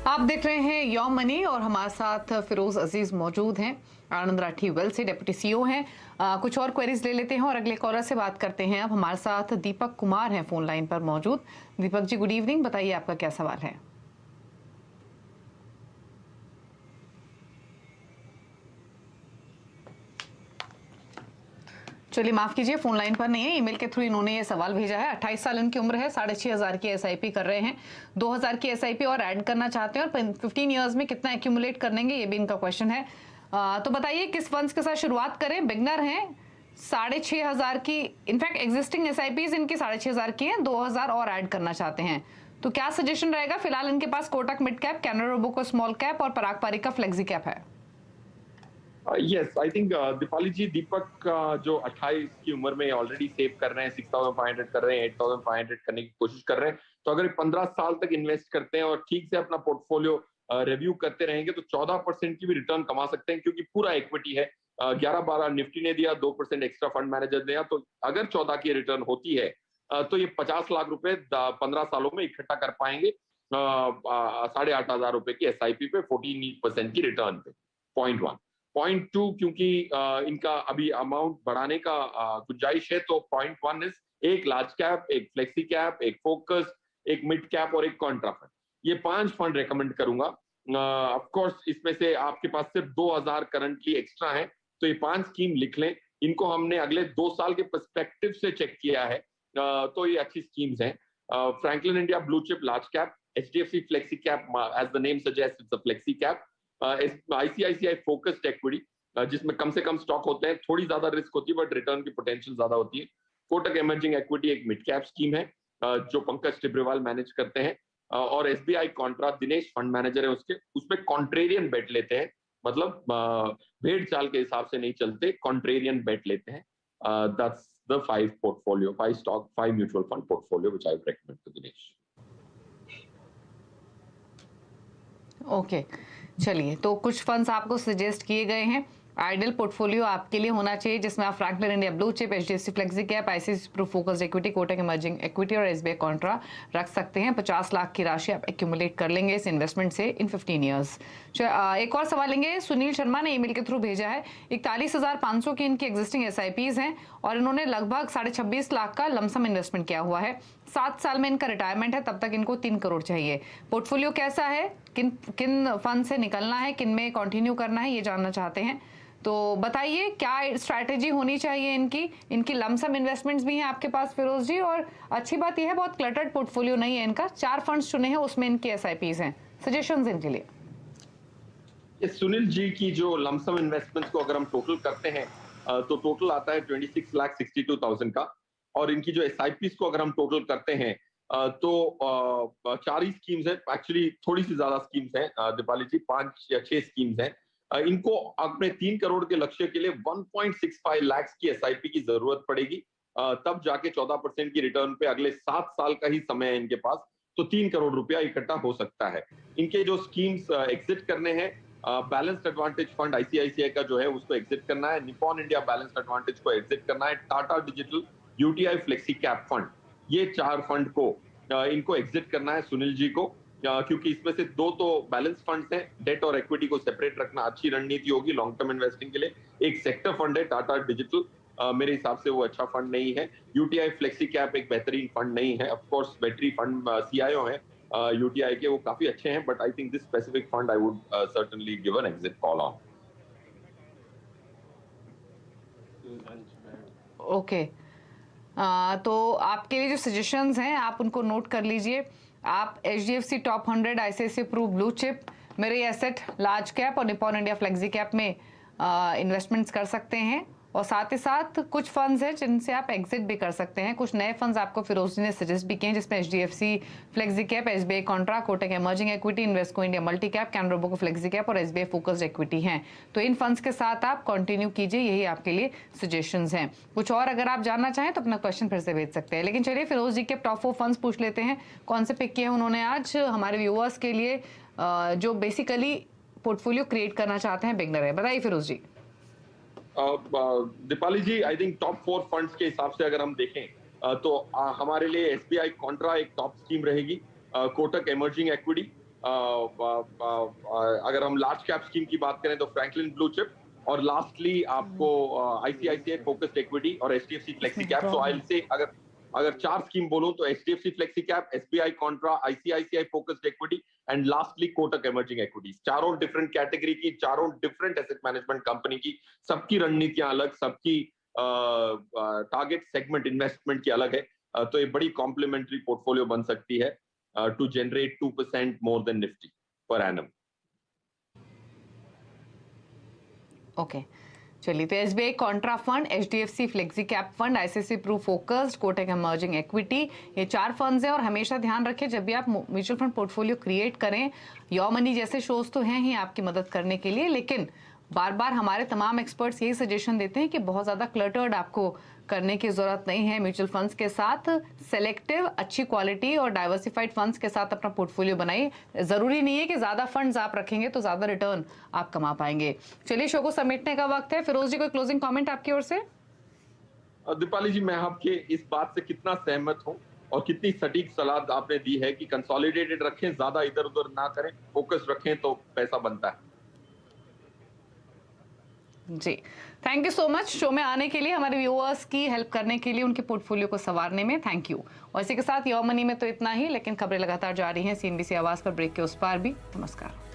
आप देख रहे हैं योम मनी और हमारे साथ फिरोज अजीज मौजूद हैं। आनंद राठी वेल्थ से डेप्यूटी सीईओ हैं। कुछ और क्वेरीज ले लेते हैं और अगले कॉलर से बात करते हैं। अब हमारे साथ दीपक कुमार हैं फोन लाइन पर मौजूद। दीपक जी, गुड इवनिंग, बताइए आपका क्या सवाल है। चलिए माफ कीजिए, फोन लाइन पर नहीं है, ईमेल के थ्रू इन्होंने ये सवाल भेजा है। 28 साल इनकी उम्र है, 6,500 की एसआईपी कर रहे हैं, 2,000 की एसआईपी और ऐड करना चाहते हैं और 15 ईयर्स में कितना एक्यूमुलेट कर लेंगे, ये भी इनका क्वेश्चन है। तो बताइए किस फंड्स के साथ शुरुआत करें। बिगनर हैं, 6,500 की, इनफैक्ट एग्जिस्टिंग एसआईपीज इनकी 6,500 की हैं, 2,000 और ऐड करना चाहते हैं, तो क्या सजेशन रहेगा। फिलहाल इनके पास Kotak mid cap, Canara robo को स्मॉल कैप और पराग पारिक का फ्लेक्सी कैप है। Yes, I think Deepali ji, Deepak जो 28 की उम्र में ऑलरेडी सेव कर रहे हैं, 6,500 कर रहे हैं, 8,500 करने की कोशिश कर रहे हैं, तो अगर 15 साल तक इन्वेस्ट करते हैं और ठीक से अपना पोर्टफोलियो रिव्यू करते रहेंगे तो 14% की भी रिटर्न कमा सकते हैं, क्योंकि पूरा इक्विटी है। 11-12 निफ्टी ने दिया, 2% एक्स्ट्रा फंड मैनेजर दिया, तो अगर 14 की रिटर्न होती है तो ये 50 लाख रुपए 15 सालों में इकट्ठा कर पाएंगे 8,500 रुपए की एसआईपी पे 14% की रिटर्न पे। पॉइंट 1। पॉइंट 2, क्योंकि इनका अभी अमाउंट बढ़ाने का गुंजाइश है, तो पॉइंट 1 इज एक लार्ज कैप, एक फ्लेक्सी कैप, एक फोकस, एक मिड कैप और एक कॉन्ट्रा फंड। ये 5 फंड रेकमेंड करूंगा। ऑफ कोर्स इसमें से आपके पास सिर्फ 2,000 करंटली एक्स्ट्रा है, तो ये 5 स्कीम लिख लें। इनको हमने अगले 2 साल के पर्सपेक्टिव से चेक किया है, तो ये अच्छी स्कीम्स हैं। Franklin India blue chip large cap, HDFC flexi cap, as the name suggest it's a flexi cap, ICICI focused equity, जिसमें कम से कम स्टॉक होते हैं, थोड़ी ज्यादा रिस्क होती है बट रिटर्न की पोटेंशियल ज्यादा होती है। कोटक इमर्जिंग इक्विटी एक मिड कैप स्कीम है जो पंकज टिब्रेवाल मैनेज करते हैं, और SBI Contra, Dinesh fund manager है उसके, उसमें कॉन्ट्रेरियन बेट लेते हैं, मतलब भेड़ चाल के हिसाब से नहीं चलते, कॉन्ट्रेरियन बेट लेते हैं। That's the 5 stock 5 mutual fund portfolio which I would recommend to Dinesh. Okay, चलिए, तो कुछ फंड्स आपको सजेस्ट किए गए हैं। आइडियल पोर्टफोलियो आपके लिए होना चाहिए जिसमें आप Franklin India blue chip, HDFC flexi cap, ICICI pru focused equity, Kotak emerging equity और एसबीआई कॉन्ट्रा रख सकते हैं। 50 लाख की राशि आप एक्यूमुलेट कर लेंगे इस इन्वेस्टमेंट से इन 15 ईयर्स। एक और सवाल लेंगे, सुनील शर्मा ने ईमेल के थ्रू भेजा है। 41,500 की इनकी एग्जिस्टिंग एसआईपीज हैं और इन्होंने लगभग 26.5 लाख का लमसम इन्वेस्टमेंट किया हुआ है। 7 साल में इनका रिटायरमेंट है, तब तक इनको 3 करोड़ चाहिए। पोर्टफोलियो कैसा है, किन किन फंड से निकलना है, किन में कंटिन्यू करना है, ये जानना चाहते हैं। तो बताइए क्या स्ट्रैटेजी होनी चाहिए इनकी। इनकी लमसम इन्वेस्टमेंट्स भी हैं आपके पास फिरोज जी, और अच्छी बात यह है बहुत क्लटर्ड पोर्टफोलियो नहीं है इनका। 4 फंड्स चुने हैं, उसमें इनकी एसआईपीज हैं। सजेशंस इनके लिए। सुनील जी की जो लमसम इन्वेस्टमेंट्स को अगर हम टोटल करते हैं तो टोटल आता है 26,62,000 का, और इनकी जो एसआईपीज को अगर हम टोटल करते हैं तो 4 ही स्कीम्स है, एक्चुअली थोड़ी सी ज्यादा स्कीम्स हैं दीपाली जी, 5 या 6 स्कीम्स हैं। इनको अपने 3 करोड़ के लक्ष्य के लिए 1.65 लाख की एसआईपी की जरूरत पड़ेगी, तब जाके 14% की रिटर्न पे अगले 7 साल का ही समय है इनके पास, तो 3 करोड़ रुपया इकट्ठा हो सकता है। इनके जो स्कीम्स एग्जिट करने हैं, बैलेंस्ड एडवांटेज फंड आईसीआईसीआई का जो है उसको एग्जिट करना है, निपॉन इंडिया बैलेंस्ड एडवांटेज को एग्जिट करना है, Tata digital, UTI flexi cap fund, ये 4 फंड को इनको एग्जिट करना है सुनील जी को, क्योंकि इसमें से 2 तो बैलेंस फंड्स हैं, डेट और इक्विटी को सेपरेट रखना अच्छी रणनीति होगी लॉन्ग टर्म इन्वेस्टिंग के लिए। एक सेक्टर फंड है टाटा डिजिटल, मेरे हिसाब से वो अच्छा फंड नहीं है। यूटीआई फ्लेक्सी कैप एक बेहतरीन फंड नहीं है। Of course battery fund CIO है यूटीआई के, वो काफी अच्छे हैं, but I think this specific fund I would certainly give an exit call on. Okay, तो आपके लिए जो सजेशंस हैं आप उनको नोट कर लीजिए। आप HDFC top 100, ICICI pru blue chip, Mirae asset large cap और निपॉन इंडिया फ्लेक्सी कैप में इन्वेस्टमेंट्स कर सकते हैं, और साथ ही साथ कुछ फंड्स हैं जिनसे आप एग्जिट भी कर सकते हैं। कुछ नए फंड्स आपको फिरोज जी ने सजेस्ट भी किए हैं, जिसमें HDFC flexi cap, SBI contra, Kotak emerging equity, Invesco India multi cap, Canara robo flexi cap और एसबीआई फोकस्ड इक्विटी हैं। तो इन फंड्स के साथ आप कंटिन्यू कीजिए, यही आपके लिए सजेशंस हैं। कुछ और अगर आप जानना चाहें तो अपना क्वेश्चन फिर से भेज सकते हैं, लेकिन चलिए फिरोज जी के टॉप 4 फंड्स पूछ लेते हैं। कौन से पिक किए हैं उन्होंने आज हमारे व्यूअर्स के लिए, जो बेसिकली पोर्टफोलियो क्रिएट करना चाहते हैं, बिगनर है। बताइए फिरोज जी। दीपाली जी, आई थिंक टॉप 4 फंड्स के हिसाब से अगर हम देखें तो हमारे लिए एसबीआई कॉन्ट्रा एक टॉप स्कीम रहेगी, कोटक इमर्जिंग इक्विटी, अगर हम लार्ज कैप स्कीम की बात करें तो फ्रैंकलिन ब्लू चिप, और लास्टली आपको आईसीआईसीआई फोकस्ड इक्विटी और HDFC flexi cap. So I will say अगर अगर 4 स्कीम बोलूं तो HDFC flexi cap, SBI Contra, ICICI focused equity and lastly Kotak emerging equities. चारों डिफरेंट कैटेगरी की, चारों डिफरेंट एसेट मैनेजमेंट कंपनी की, सबकी रणनीतियां अलग, सबकी टारगेट सेगमेंट इन्वेस्टमेंट की अलग है। तो ये बड़ी कॉम्प्लीमेंट्री पोर्टफोलियो बन सकती है to generate 2% more than Nifty per annum. Okay चलिए, तो SBI contra fund, HDFC flexi cap fund, ICICI pru focused, Kotak emerging equity, ये 4 फंड्स हैं। और हमेशा ध्यान रखें जब भी आप म्यूचुअल फंड पोर्टफोलियो क्रिएट करें, योर मनी जैसे शोज तो हैं ही आपकी मदद करने के लिए, लेकिन बार बार हमारे तमाम एक्सपर्ट्स यही सजेशन देते हैं कि बहुत ज़्यादा क्लटर्ड आपको करने की ज़रूरत नहीं है। म्यूचुअल फंड्स के साथ सेलेक्टिव, अच्छी क्वालिटी और डाइवर्सिफाइड फंड्स के साथ अपना पोर्टफोलियो बनाइए। ज़रूरी नहीं है कि ज़्यादा फंड्स आप रखेंगे तो ज़्यादा रिटर्न आप कमा पाएंगे। चलिए, शो को समेटने का वक्त है। फिरोज जी, कोई क्लोजिंग कॉमेंट आपकी ओर से? दीपाली जी, मैं आपके इस बात से कितना सहमत हूं और कितनी सटीक सलाह आपने दी है कि कंसोलिडेटेड रखें, ज्यादा इधर उधर ना करें, फोकस रखें तो पैसा बनता है। जी, thank you so much show में आने के लिए, हमारे व्यूअर्स की हेल्प करने के लिए, उनके पोर्टफोलियो को संवारने में। Thank you. और इसी के साथ योर मनी में तो इतना ही, लेकिन खबरें लगातार जारी हैं सीएनबीसी आवाज पर, ब्रेक के उस पार भी। नमस्कार।